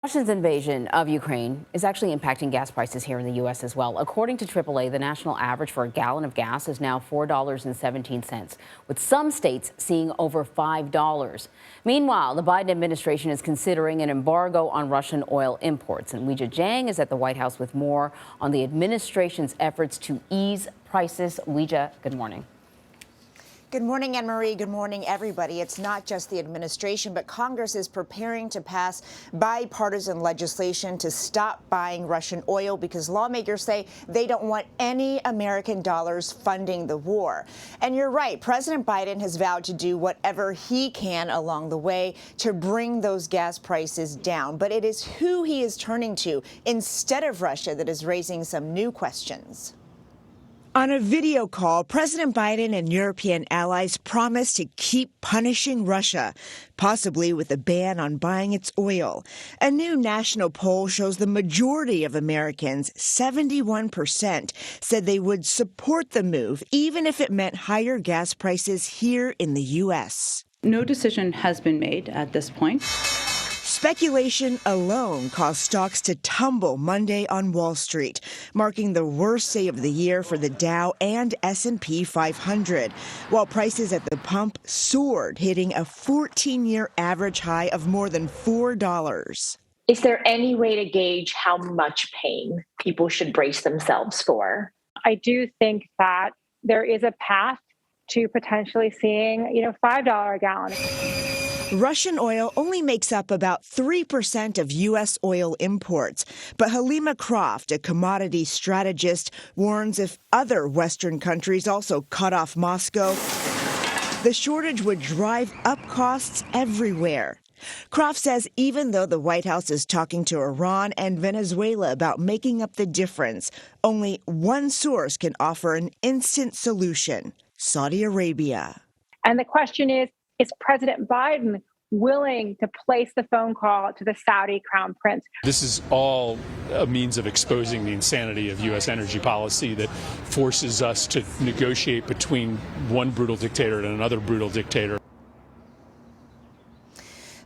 Russia's invasion of Ukraine is actually impacting gas prices here in the U.S. as well. According to AAA, the national average for a gallon of gas is now $4.17, with some states seeing over $5. Meanwhile, the Biden administration is considering an embargo on Russian oil imports. And Weijia Jiang is at the White House with more on the administration's efforts to ease prices. Weijia, good morning. Good morning, Anne-Marie. Good morning, everybody. It's not just the administration, but Congress is preparing to pass bipartisan legislation to stop buying Russian oil because lawmakers say they don't want any American dollars funding the war. And you're right. President Biden has vowed to do whatever he can along the way to bring those gas prices down. But it is who he is turning to instead of Russia that is raising some new questions. On a video call, President Biden and European allies promised to keep punishing Russia, possibly with a ban on buying its oil. A new national poll shows the majority of Americans, 71%, said they would support the move, even if it meant higher gas prices here in the U.S. No decision has been made at this point. Speculation alone caused stocks to tumble Monday on Wall Street, marking the worst day of the year for the Dow and S&P 500, while prices at the pump soared, hitting a 14-year average high of more than $4. Is there any way to gauge how much pain people should brace themselves for? I do think that there is a path to potentially seeing, $5 a gallon. Russian oil only makes up about 3% of U.S. oil imports. But Halima Croft, a commodity strategist, warns if other Western countries also cut off Moscow, the shortage would drive up costs everywhere. Croft says even though the White House is talking to Iran and Venezuela about making up the difference, only one source can offer an instant solution: Saudi Arabia. And the question is President Biden willing to place the phone call to the Saudi crown prince? This is all a means of exposing the insanity of U.S. energy policy that forces us to negotiate between one brutal dictator and another brutal dictator.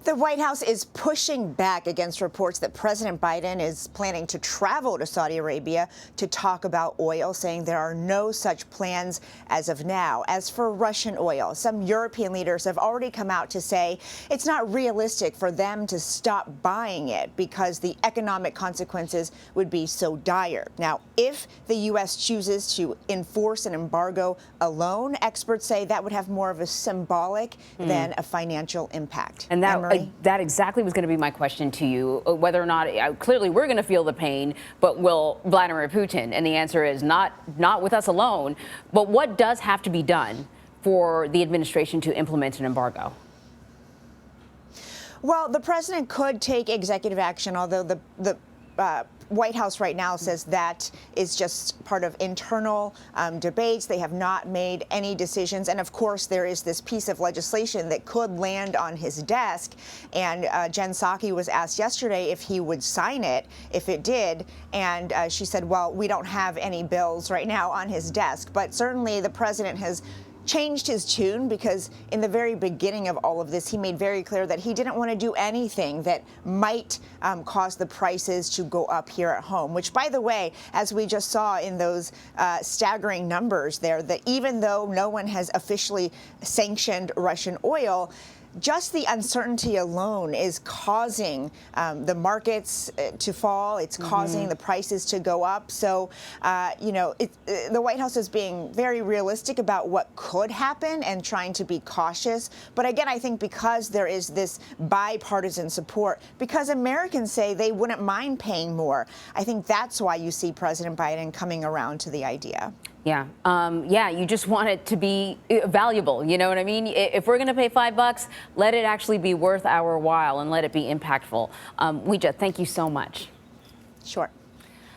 The White House is pushing back against reports that President Biden is planning to travel to Saudi Arabia to talk about oil, saying there are no such plans as of now. As for Russian oil, some European leaders have already come out to say it's not realistic for them to stop buying it because the economic consequences would be so dire. Now, if the U.S. chooses to enforce an embargo alone, experts say that would have more of a symbolic than a financial impact. And that exactly was going to be my question to you, whether or not clearly we're going to feel the pain, but will Vladimir Putin? And the answer is not with us alone. But what does have to be done for the administration to implement an embargo? Well, the president could take executive action, although the White House right now says that is just part of internal debates. They have not made any decisions. And of course, there is this piece of legislation that could land on his desk. And Jen Psaki was asked yesterday if he would sign it if it did. And she said, well, we don't have any bills right now on his desk. But certainly the president has changed his tune because in the very beginning of all of this, he made very clear that he didn't want to do anything that might cause the prices to go up here at home, which, by the way, as we just saw in those staggering numbers there, that even though no one has officially sanctioned Russian oil, just the uncertainty alone is causing the markets to fall. It's causing the prices to go up. So, the White House is being very realistic about what could happen and trying to be cautious. But again, I think because there is this bipartisan support, because Americans say they wouldn't mind paying more, I think that's why you see President Biden coming around to the idea. Yeah. You just want it to be valuable. You know what I mean? If we're going to pay $5, let it actually be worth our while and let it be impactful. Weijia, thank you so much. Sure.